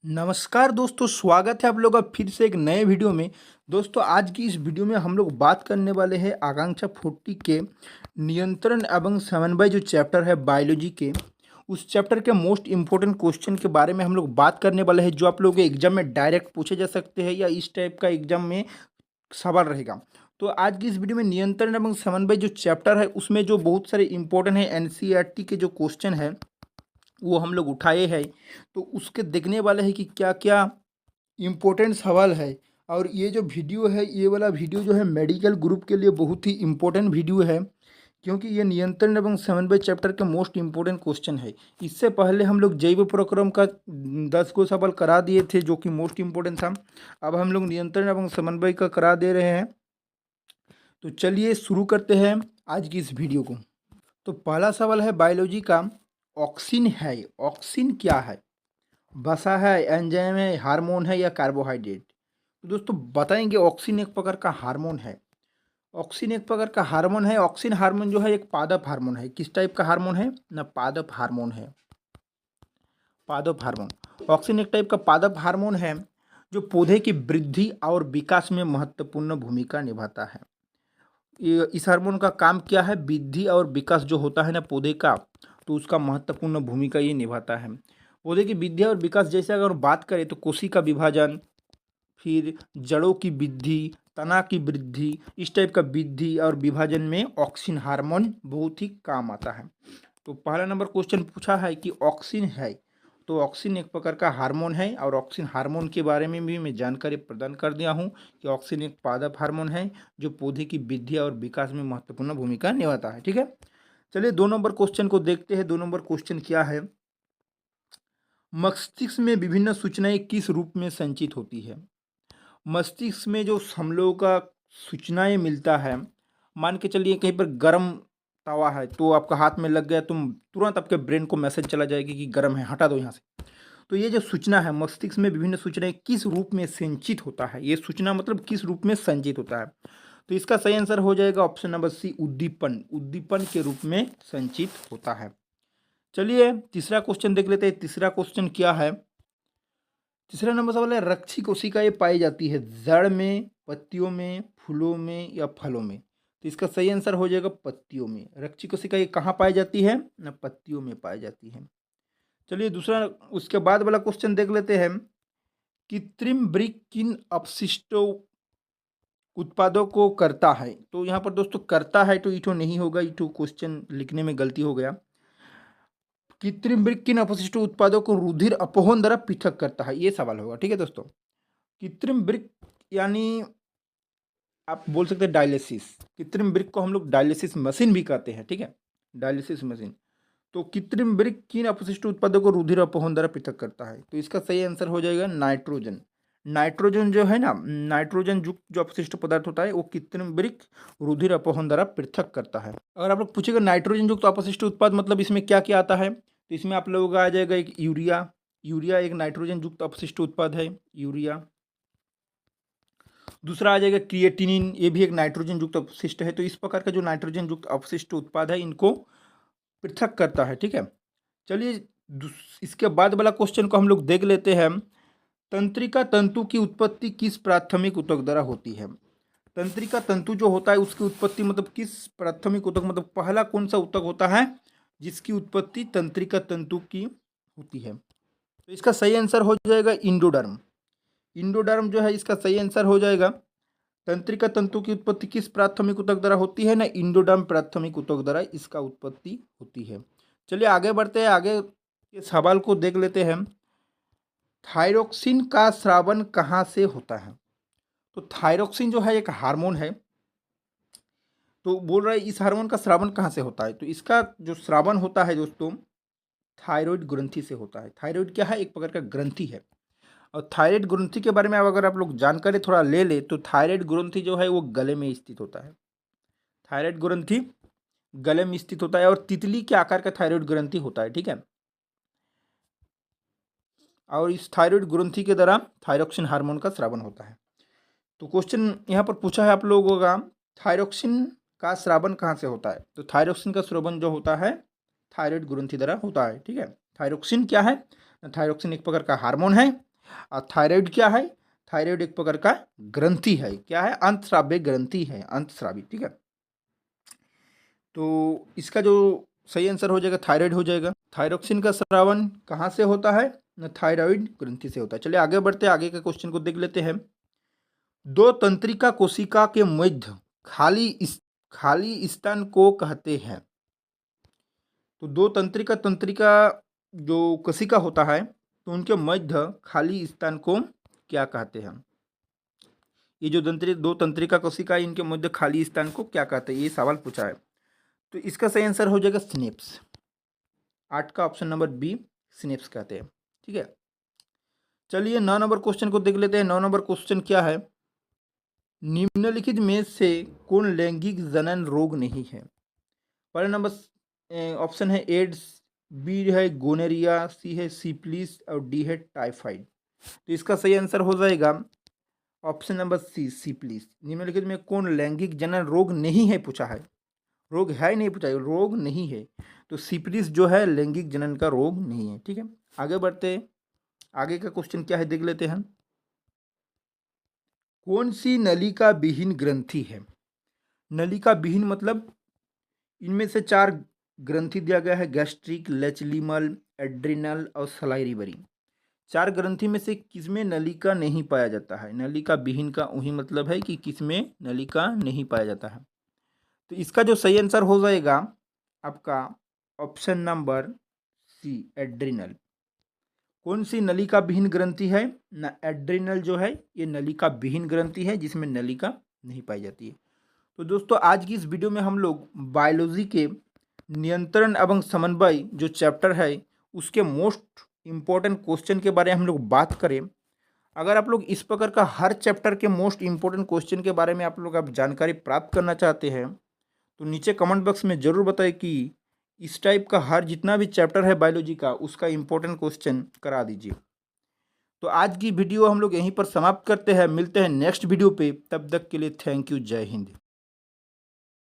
नमस्कार दोस्तों, स्वागत है आप लोगों का फिर से एक नए वीडियो में। दोस्तों, आज की इस वीडियो में हम लोग बात करने वाले हैं आकांक्षा 40 के नियंत्रण एवं समन्वय जो चैप्टर है बायोलॉजी के, उस चैप्टर के मोस्ट इम्पोर्टेंट क्वेश्चन के बारे में हम लोग बात करने वाले हैं, जो आप लोगों के एग्जाम में डायरेक्ट पूछे जा सकते हैं या इस टाइप का एग्जाम में सवाल रहेगा। तो आज की इस वीडियो में नियंत्रण एवं समन्वय जो चैप्टर है उसमें जो बहुत सारे इंपॉर्टेंट है एनसीईआरटी के जो क्वेश्चन है वो हम लोग उठाए हैं। तो उसके देखने वाले हैं कि क्या क्या इम्पोर्टेंट सवाल है। और ये जो वीडियो है, ये वाला वीडियो जो है मेडिकल ग्रुप के लिए बहुत ही इम्पोर्टेंट वीडियो है, क्योंकि ये नियंत्रण एवं समन्वय चैप्टर के मोस्ट इम्पोर्टेंट क्वेश्चन है। इससे पहले हम लोग जैव प्रक्रम का 10 को सवाल करा दिए थे जो कि मोस्ट इम्पोर्टेंट था। अब हम लोग नियंत्रण एवं समन्वय का करा दे रहे हैं। तो चलिए शुरू करते हैं आज की इस वीडियो को। तो पहला सवाल है बायोलॉजी का, ऑक्सिन है। ऑक्सिन क्या है? वसा है, एंजाइम है, हार्मोन है या कार्बोहाइड्रेट? तो दोस्तों बताएंगे, ऑक्सिन एक प्रकार का हार्मोन है। ऑक्सिन एक प्रकार का हार्मोन है। ऑक्सिन हार्मोन जो है एक पादप हार्मोन है। किस टाइप का हार्मोन है? ना पादप हार्मोन है। पादप हार्मोन। ऑक्सिन एक टाइप का पादप हार्मोन है जो पौधे की वृद्धि और विकास में महत्वपूर्ण भूमिका निभाता है। इस हार्मोन का काम क्या है? वृद्धि और विकास जो होता है ना पौधे का, तो उसका महत्वपूर्ण भूमिका ये निभाता है। पौधे की वृद्धि और विकास जैसे अगर बात करें तो कोशिका विभाजन, फिर जड़ों की वृद्धि, तना की वृद्धि, इस टाइप का वृद्धि और विभाजन में ऑक्सिन हार्मोन बहुत ही काम आता है। तो पहला नंबर क्वेश्चन पूछा है कि ऑक्सिन है। तो ऑक्सिन एक प्रकार का हार्मोन है और ऑक्सिन हार्मोन के बारे में भी मैं जानकारी प्रदान कर दिया हूँ कि ऑक्सिन एक पादप हार्मोन है जो पौधे की वृद्धि और विकास में महत्वपूर्ण भूमिका निभाता है। ठीक है, चलिए 2 नंबर क्वेश्चन को देखते हैं। 2 नंबर क्वेश्चन क्या है? मस्तिष्क में विभिन्न सूचनाएं किस रूप में संचित होती है? मस्तिष्क में जो हम लोगों का सूचनाएं मिलता है, मान के चलिए कहीं पर गर्म तवा है तो आपका हाथ में लग गया, तुम तुरंत आपके ब्रेन को मैसेज चला जाएगी कि गर्म है, हटा दो यहाँ से। तो ये जो सूचना है, मस्तिष्क में विभिन्न सूचनाएं किस रूप में संचित होता है, ये सूचना मतलब किस रूप में संचित होता है? तो इसका सही आंसर हो जाएगा ऑप्शन नंबर सी, उद्दीपन। उद्दीपन के रूप में संचित होता है। चलिए तीसरा क्वेश्चन देख लेते हैं। तीसरा क्वेश्चन क्या है? तीसरा नंबर सवाल है, रक्षी कोशिकाएं पाई जाती है जड़ में, पत्तियों में, फूलों में या फलों में? तो इसका सही आंसर हो जाएगा पत्तियों में। रक्षी कोशिकाएं कहाँ पाई जाती है? ना पत्तियों में पाई जाती है। चलिए दूसरा, उसके बाद वाला क्वेश्चन देख लेते हैं। कृत्रिम वृक्क किन अपशिष्टों उत्पादों को करता है? तो यहाँ पर दोस्तों करता है तो इठो नहीं होगा, इठो क्वेश्चन लिखने में गलती हो गया। कृत्रिम वृक्क किन अपशिष्ट उत्पादों को रुधिर अपहोन द्वारा पृथक करता है, ये सवाल होगा। ठीक है दोस्तों, कृत्रिम वृक्क यानी आप बोल सकते हैं डायलिसिस। कृत्रिम वृक्क को हम लोग डायलिसिस मशीन भी कहते हैं। ठीक है, डायलिसिस मशीन। तो कृत्रिम वृक्क किन अपशिष्ट उत्पादों को रुधिर अपहोन द्वारा पृथक करता है? तो इसका सही आंसर हो जाएगा नाइट्रोजन। नाइट्रोजन जो है ना, नाइट्रोजन युक्त जो अपशिष्ट पदार्थ होता है वो कृत्रिम वृक्क रुधिर अपहोन द्वारा पृथक करता है। अगर आप लोग पूछेगा नाइट्रोजन युक्त अपशिष्ट उत्पाद मतलब इसमें क्या क्या आता है, तो इसमें आप लोगों का आ जाएगा एक यूरिया। यूरिया एक नाइट्रोजन युक्त अपशिष्ट उत्पाद है, यूरिया। दूसरा आ जाएगा क्रिएटिनिन, ये भी एक नाइट्रोजन युक्त अपशिष्ट है। तो इस प्रकार का जो नाइट्रोजन युक्त अपशिष्ट उत्पाद है इनको पृथक करता है। ठीक है, चलिए इसके बाद वाला क्वेश्चन को हम लोग देख लेते हैं। तंत्रिका तंतु की उत्पत्ति किस प्राथमिक ऊतक द्वारा होती है? तंत्रिका तंतु जो होता है उसकी उत्पत्ति मतलब किस प्राथमिक ऊतक, मतलब पहला कौन सा ऊतक होता है जिसकी उत्पत्ति तंत्रिका तंतु की होती है? तो इसका सही आंसर हो जाएगा इंडोडर्म। इंडोडर्म जो है इसका सही आंसर हो जाएगा। तंत्रिका तंतु की उत्पत्ति किस प्राथमिक ऊतक द्वारा होती है? ना इंडोडर्म प्राथमिक ऊतक द्वारा इसका उत्पत्ति होती है। चलिए आगे बढ़ते हैं, आगे के सवाल को देख लेते हैं। थायरोक्सिन का स्रावन कहाँ से होता है? तो थायरोक्सिन जो है एक हार्मोन है। तो बोल रहा है इस हार्मोन का स्रावन कहाँ से होता है? तो इसका जो स्रावन होता है दोस्तों थायराइड ग्रंथि से होता है। थायराइड क्या है? एक प्रकार का ग्रंथि है। और थायराइड ग्रंथि के बारे में अगर आप लोग जानकारी थोड़ा ले ले तो थायराइड ग्रंथि जो है वो गले में स्थित होता है। थायराइड ग्रंथि गले में स्थित होता है और तितली के आकार का थायराइड ग्रंथि होता है। ठीक है, और इस थायराइड ग्रंथि के द्वारा थायरोक्सिन हार्मोन का स्रावन होता है। तो क्वेश्चन यहाँ पर पूछा है आप लोगों का, थायरोक्सिन का स्रावन कहाँ से होता है? तो थायरोक्सिन का स्रावन जो होता है थायराइड ग्रंथि द्वारा होता है। ठीक है, थायरोक्सिन क्या है? थायरोक्सिन एक प्रकार का हार्मोन है और थायराइड क्या है? थायराइड एक प्रकार का ग्रंथि है। क्या है? अंतस्रावी ग्रंथि है, अंतस्रावी। ठीक है, तो इसका जो सही आंसर हो जाएगा थायराइड हो जाएगा। थायरोक्सिन का स्रावन कहाँ से होता है? न थायराइड ग्रंथि से होता है। चलिए आगे बढ़ते हैं, आगे के क्वेश्चन को देख लेते हैं। दो तंत्रिका कोशिका के मध्य खाली स्थान को कहते हैं। तो दो तंत्रिका जो कोशिका होता है, तो उनके मध्य खाली स्थान को क्या कहते हैं? ये जो दो तंत्रिका कोशिका है, इनके मध्य खाली स्थान को क्या कहते हैं? ये सवाल पूछा है। तो इसका सही आंसर हो जाएगा सिनेप्स। 8 का ऑप्शन नंबर बी सिनेप्स कहते हैं। ठीक है, चलिए 9 नंबर क्वेश्चन को देख लेते हैं। 9 नंबर क्वेश्चन क्या है? निम्नलिखित में से कौन लैंगिक जनन रोग नहीं है? पहला नंबर ऑप्शन है एड्स, बी है गोनेरिया, सी है सिफिलिस और डी है टाइफाइड। तो इसका सही आंसर हो जाएगा ऑप्शन नंबर सी सिफिलिस। निम्नलिखित में कौन लैंगिक जनन रोग नहीं है पूछा है, रोग है नहीं पूछा है, रोग नहीं है। तो सिफिलिस जो है लैंगिक जनन का रोग नहीं है। ठीक है, आगे बढ़ते, आगे का क्वेश्चन क्या है देख लेते हैं। कौन सी नलिका विहीन ग्रंथि है? नलिका विहीन मतलब इनमें से 4 ग्रंथि दिया गया है, गैस्ट्रिक, लेचलीमल, एड्रिनल और सलाइवरी। 4 ग्रंथि में से किसमें नलिका नहीं पाया जाता है? नलिका विहीन का वही मतलब है कि किसमें नलिका नहीं पाया जाता है। तो इसका जो सही आंसर हो जाएगा आपका ऑप्शन नंबर सी एड्रिनल। कौन सी नलिका विहीन ग्रंथि है? ना एड्रिनल जो है ये नलिका विहीन ग्रंथि है जिसमें नलिका नहीं पाई जाती है। तो दोस्तों आज की इस वीडियो में हम लोग बायोलॉजी के नियंत्रण एवं समन्वय जो चैप्टर है उसके मोस्ट इम्पोर्टेंट क्वेश्चन के बारे में हम लोग बात करें। अगर आप लोग इस प्रकार का हर चैप्टर के मोस्ट इम्पोर्टेंट क्वेश्चन के बारे में आप लोग जानकारी प्राप्त करना चाहते हैं तो नीचे कमेंट बॉक्स में ज़रूर बताएं कि इस टाइप का हर जितना भी चैप्टर है बायोलॉजी का उसका इम्पोर्टेंट क्वेश्चन करा दीजिए। तो आज की वीडियो हम लोग यहीं पर समाप्त करते हैं, मिलते हैं नेक्स्ट वीडियो पे, तब तक के लिए थैंक यू, जय हिंद।